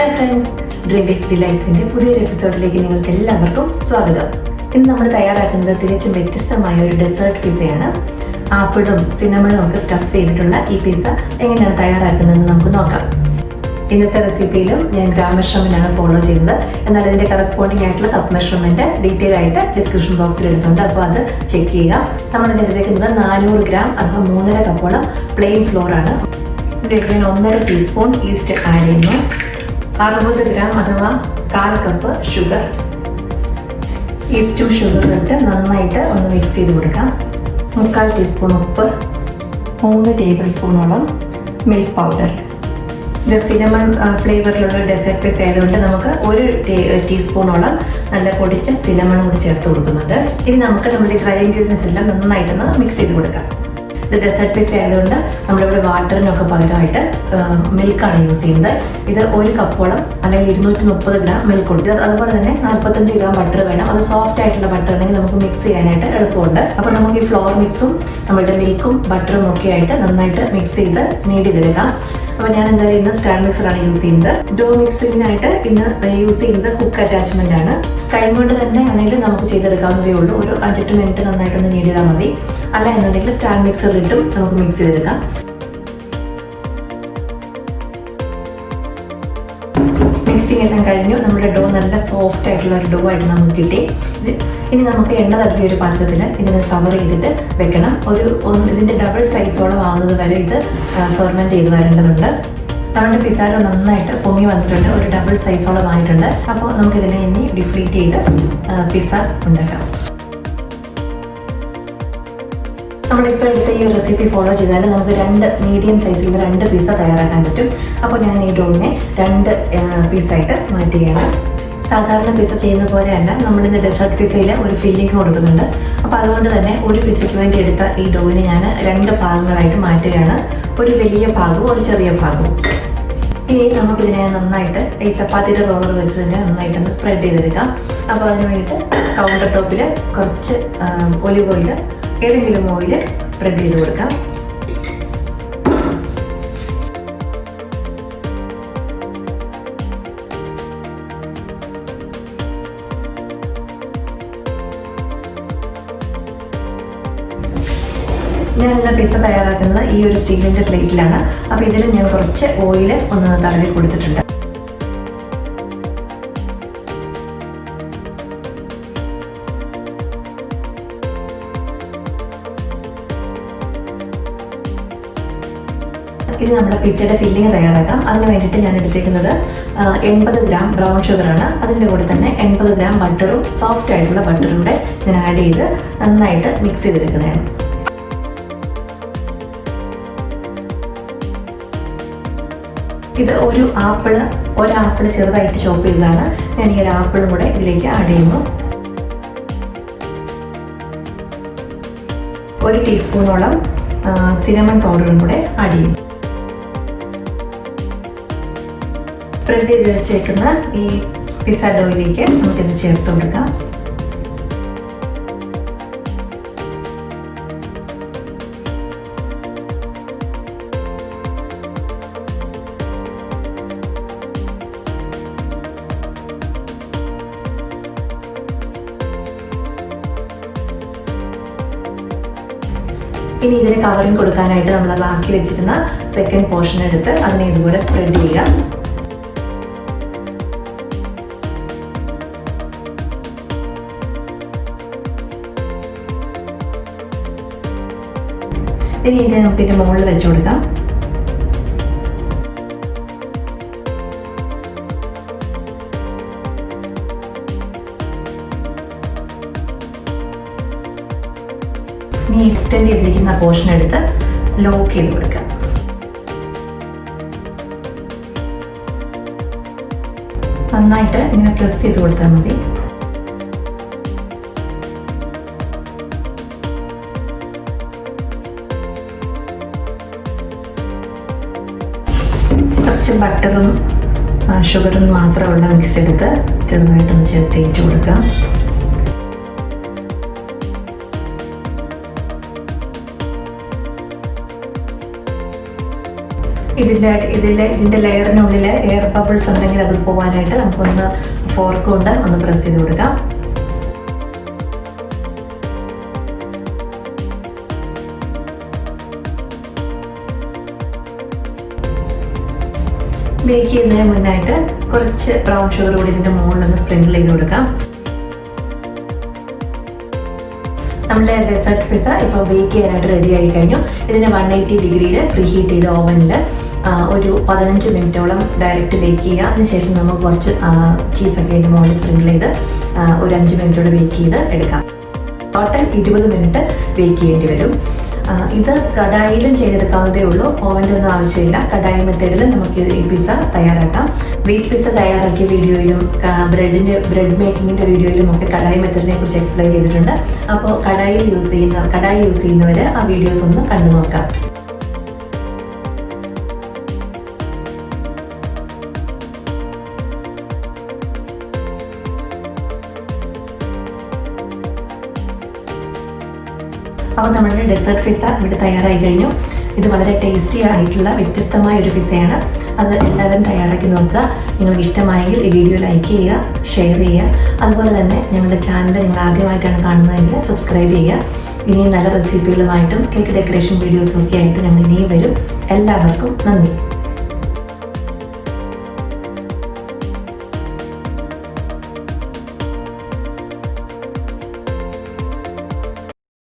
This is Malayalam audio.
ഹായ് ഫ്രണ്ട്സ്, ഡ്രീംബേക്സ് ഡിലൈറ്റ്സിൻ്റെ പുതിയൊരു എപ്പിസോഡിലേക്ക് നിങ്ങൾക്ക് എല്ലാവർക്കും സ്വാഗതം. ഇന്ന് നമ്മൾ തയ്യാറാക്കുന്നത് തികച്ചും വ്യത്യസ്തമായ ഒരു ഡെസേർട്ട് പിസയാണ്. ആപ്പിളും സിനമണും ഒക്കെ സ്റ്റഫ് ചെയ്തിട്ടുള്ള ഈ പിസ എങ്ങനെയാണ് തയ്യാറാക്കുന്നതെന്ന് നമുക്ക് നോക്കാം. ഇന്നത്തെ റെസിപ്പിയിലും ഞാൻ ഗ്രാം മെഷർമെൻ്റാണ് ഫോളോ ചെയ്യുന്നത്. എന്നാൽ അതിൻ്റെ കറസ്പോണ്ടിങ് ആയിട്ടുള്ള കപ്പ് മെഷർമെൻറ്റ് ഡീറ്റെയിൽ ആയിട്ട് ഡിസ്ക്രിപ്ഷൻ ബോക്സിൽ എടുത്തുണ്ട്, അപ്പോൾ അത് ചെക്ക് ചെയ്യുക. നമ്മൾ ഇതിലെടുക്കുന്നത് 400 ഗ്രാം അഥവാ 3.5 കപ്പോളം പ്ലെയിൻ ഫ്ലോറാണ്. ഇതിലേക്ക് ഞാൻ 1.5 ടീസ്പൂൺ ഈസ്റ്റ് ആഡ് ചെയ്യുന്നു. 60 ഗ്രാം അഥവാ 1/4 കപ്പ് ഷുഗർ. ഈസ്റ്റും ഷുഗറും ഇട്ട് നന്നായിട്ട് ഒന്ന് മിക്സ് ചെയ്ത് കൊടുക്കാം. 3/4 ടീസ്പൂൺ ഉപ്പ്, 3 ടേബിൾ സ്പൂണോളം മിൽക്ക് പൗഡർ. ഇത് സിനമൺ ഫ്ലേവറിലുള്ള ഡെസേർട്ട് പീസ് ആയതുകൊണ്ട് നമുക്ക് 1 ടീസ്പൂണോളം നല്ല പൊടിച്ച സിനമൺ കൂടി ചേർത്ത് കൊടുക്കുന്നുണ്ട്. ഇനി നമുക്ക് നമ്മുടെ ഡ്രൈ ഇൻഗ്രീഡിയൻസ് എല്ലാം നന്നായിട്ടൊന്ന് മിക്സ് ചെയ്ത് കൊടുക്കാം. ഇത് ഡെസേർട്ട് പീസ് ആയതുകൊണ്ട് നമ്മളിവിടെ വാട്ടറിനൊക്കെ പകരമായിട്ട് മിൽക്കാണ് യൂസ് ചെയ്യുന്നത്. ഇത് 1 കപ്പോളം അല്ലെങ്കിൽ 230 ഗ്രാം മിൽക്ക് ഉണ്ട്. അതുപോലെ തന്നെ 45 ഗ്രാം ബട്ടർ വേണം. അത് സോഫ്റ്റ് ആയിട്ടുള്ള ബട്ടർ ഉണ്ടെങ്കിൽ നമുക്ക് മിക്സ് ചെയ്യാനായിട്ട് എളുപ്പമുണ്ട്. അപ്പോൾ നമുക്ക് ഈ ഫ്ലോർ മിക്സും നമ്മളുടെ മിൽക്കും ബട്ടറും ഒക്കെ ആയിട്ട് നന്നായിട്ട് മിക്സ് ചെയ്ത് നീഡ് ചെയ്തെടുക്കാം. അപ്പോൾ ഞാൻ എന്തായാലും ഇന്ന് സ്റ്റാൻഡ് മിക്സറാണ് യൂസ് ചെയ്യുന്നത്. ഡോ മിക്സിങ്ങിനായിട്ട് ഇന്ന് യൂസ് ചെയ്യുന്നത് ഹുക്ക് അറ്റാച്ച്മെൻ്റ് ആണ്. കൈ കൊണ്ട് തന്നെ ആണെങ്കിലും നമുക്ക് ചെയ്തെടുക്കാവുന്നതേ ഉള്ളൂ. ഒരു 5-8 മിനിറ്റ് നന്നായിട്ടൊന്ന് നീഡ് ചെയ്താൽ മതി. അല്ല എന്നുണ്ടെങ്കിൽ സ്റ്റാൻഡ് മിക്സറിലിട്ടും നമുക്ക് മിക്സ് ചെയ്തെടുക്കാം. മിക്സിങ് എല്ലാം കഴിഞ്ഞു. നമ്മുടെ ഡോ നല്ല സോഫ്റ്റ് ആയിട്ടുള്ള ഒരു ഡോ ആയിട്ട് നമുക്ക് കിട്ടി. ഇനി നമുക്ക് എണ്ണ തടവിയ ഒരു പാത്രത്തിൽ ഇതിനെ കവർ ചെയ്തിട്ട് വെക്കണം. ഇതിൻ്റെ ഡബിൾ സൈസോളം ആവുന്നത് വരെ ഇത് ഫെർമെൻറ്റ് ചെയ്ത് വരേണ്ടതുണ്ട്. നമ്മുടെ പിസ്സ നന്നായിട്ട് പൊങ്ങി വന്നിട്ടുണ്ട്, ഒരു ഡബിൾ സൈസോളം ആയിട്ടുണ്ട്. അപ്പോൾ നമുക്കിതിനെ ഇനി ഡിഫ്ലീറ്റ് ചെയ്ത് പിസ്സ ഉണ്ടാക്കാം. നമ്മളിപ്പോൾ എടുത്ത ഈ റെസിപ്പി ഫോളോ ചെയ്താൽ നമുക്ക് 2 മീഡിയം സൈസിലുള്ള 2 പിസ്സ തയ്യാറാക്കാൻ പറ്റും. അപ്പോൾ ഞാൻ ഈ ഡോവിനെ 2 പീസായിട്ട് മാറ്റുകയാണ്. സാധാരണ പിസ്സ ചെയ്യുന്ന പോലെയല്ല, നമ്മളിന്ന് ഡെസേർട്ട് പിസ്സയിൽ ഒരു ഫില്ലിങ് കൊടുക്കുന്നുണ്ട്. അപ്പോൾ അതുകൊണ്ട് തന്നെ ഒരു പിസ്സയ്ക്ക് വേണ്ടി എടുത്ത ഈ ഡോവിനെ ഞാൻ 2 ഭാഗങ്ങളായിട്ട് മാറ്റുകയാണ്. ഒരു വലിയ ഭാഗവും ഒരു ചെറിയ ഭാഗവും. ഇനി നമുക്കിതിനെ നന്നായിട്ട് ഈ ചപ്പാത്തിയുടെ റോളർ വെച്ച് തന്നെ നന്നായിട്ടൊന്ന് സ്പ്രെഡ് ചെയ്തെടുക്കാം. അപ്പോൾ അതിന് വേണ്ടിയിട്ട് കൗണ്ടർ ടോപ്പിൽ കുറച്ച് ഒലിവ് ഓയിൽ, ഏതെങ്കിലും ഓയിൽ സ്പ്രെഡ് ചെയ്ത് കൊടുക്കാം. ഞാൻ ഇന്ന് പിസ്സ തയ്യാറാക്കുന്നത് ഈ ഒരു സ്റ്റീലിൻ്റെ പ്ലേറ്റിലാണ്. അപ്പോൾ ഇതിലും ഞാൻ കുറച്ച് ഓയിൽ ഒന്ന് തടവി കൊടുത്തിട്ടുണ്ട്. ഇത് നമ്മുടെ പിസ്സയുടെ ഫില്ലിങ് തയ്യാറാക്കാം. അതിന് വേണ്ടിയിട്ട് ഞാൻ എടുത്തേക്കുന്നത് 80 ഗ്രാം ബ്രൗൺ ഷുഗറാണ്. അതിൻ്റെ കൂടെ തന്നെ 80 ഗ്രാം ബട്ടറും സോഫ്റ്റ് ആയിട്ടുള്ള ബട്ടറും കൂടെ ഞാൻ ആഡ് ചെയ്ത് നന്നായിട്ട് മിക്സ് ചെയ്തെടുക്കുന്നതാണ്. ഇത് ഒരു ആപ്പിൾ ചെറുതായിട്ട് ചോപ്പ് ചെയ്തതാണ്. ഞാൻ ഈ ഒരു ആപ്പിളും കൂടെ ഇതിലേക്ക് ആഡ് ചെയ്യുന്നു. 1 ടീസ്പൂണോളം സിനമൺ പൗഡറും കൂടെ ആഡ് ചെയ്യും. സ്പ്രെഡ് ചെയ്ത് വെച്ചേക്കുന്ന ഈ പിസ്സ ഡോയിലേക്ക് നമുക്കിത് ചേർത്ത് കൊടുക്കാം. ഇനി ഇതിന് കവറിങ് കൊടുക്കാനായിട്ട് നമ്മൾ ബാക്കി വെച്ചിരുന്ന സെക്കൻഡ് പോർഷൻ എടുത്ത് അതിനെ ഇതുപോലെ സ്പ്രെഡ് ചെയ്യുക. ഇനി ഇത് നമുക്ക് ഇതിൻ്റെ മുകളിൽ വെച്ച് കൊടുക്കാം. ഇനി എക്സ്റ്റെൻഡ് ചെയ്തിരിക്കുന്ന പോർഷൻ എടുത്ത് ലോക്ക് ചെയ്ത് കൊടുക്കുക. നന്നായിട്ട് ഇങ്ങനെ പ്രസ് ചെയ്ത് കൊടുത്താൽ മതി. കുറച്ച് ബട്ടറും ഷുഗറും മാത്രമുള്ള മിക്സ് എടുത്ത് ചെറുതായിട്ടൊന്ന് ചേർത്ത് തേച്ച് കൊടുക്കാം. ഇതിൻ്റെ ലെയറിനുള്ളിൽ എയർ ബബിൾസ് ഉണ്ടെങ്കിൽ അത് പോകാനായിട്ട് നമുക്കൊന്ന് ഫോർക്ക് കൊണ്ട് ഒന്ന് പ്രസ് ചെയ്ത് കൊടുക്കാം. ബേക്ക് ചെയ്യുന്നതിന് മുന്നായിട്ട് കുറച്ച് ബ്രൗൺ ഷുഗർ കൂടി ഇതിൻ്റെ മുകളിലൊന്ന് സ്പ്രിങ്കിൾ ചെയ്ത് കൊടുക്കാം. നമ്മുടെ ഡെസേർട്ട് പിസ്സ ഇപ്പോൾ ബേക്ക് ചെയ്യാനായിട്ട് റെഡി ആയി കഴിഞ്ഞു. ഇതിനെ 180 ഡിഗ്രിയിൽ പ്രീഹീറ്റ് ചെയ്ത ഓവനിൽ ഒരു 15 മിനിറ്റോളം ഡയറക്റ്റ് ബേക്ക് ചെയ്യുക. അതിനുശേഷം നമുക്ക് കുറച്ച് ചീസൊക്കെ അതിൻ്റെ മുകളിൽ സ്പ്രിങ്കിൾ ചെയ്ത് ഒരു 5 മിനിറ്റോടെ ബേക്ക് ചെയ്ത് എടുക്കാം. ടോട്ടൽ 20 മിനിറ്റ് ബേക്ക് ചെയ്യേണ്ടി വരും. ഇത് കടായിലും ചെയ്തെടുക്കാവുന്നതേ ഉള്ളൂ, ഓവൻ്റെ ഒന്നും ആവശ്യമില്ല. കടായി മെത്തേഡിൽ നമുക്ക് ഈ പിസ്സ തയ്യാറാക്കാം. വീറ്റ് പിസ്സ തയ്യാറാക്കിയ വീഡിയോയിലും ബ്രെഡ് മേക്കിങ്ങിൻ്റെ വീഡിയോയിലും ഒക്കെ കടായി മെത്തേഡിനെ കുറിച്ച് എക്സ്പ്ലെയിൻ ചെയ്തിട്ടുണ്ട്. അപ്പോൾ കടായി യൂസ് ചെയ്യുന്നവർ ആ വീഡിയോസ് ഒന്ന് കണ്ടു നോക്കാം. അപ്പോൾ നമ്മുടെ ഡെസേർട്ട് പിസ്സ ഇവിടെ തയ്യാറായി കഴിഞ്ഞു. ഇത് വളരെ ടേസ്റ്റി ആയിട്ടുള്ള വ്യത്യസ്തമായ ഒരു പിസ്സയാണ്. അത് എല്ലാവരും തയ്യാറാക്കി നോക്കുക. നിങ്ങൾക്ക് ഇഷ്ടമായെങ്കിൽ ഈ വീഡിയോ ലൈക്ക് ചെയ്യുക, ഷെയർ ചെയ്യുക. അതുപോലെ തന്നെ ഞങ്ങളുടെ ചാനൽ നിങ്ങൾ ആദ്യമായിട്ടാണ് കാണുന്നതെങ്കിൽ സബ്സ്ക്രൈബ് ചെയ്യുക. ഇനിയും നല്ല റെസിപ്പികളുമായിട്ടും കേക്ക് ഡെക്കറേഷൻ വീഡിയോസും ഒക്കെ ആയിട്ട് ഞങ്ങൾ ഇനിയും വരും. എല്ലാവർക്കും നന്ദി.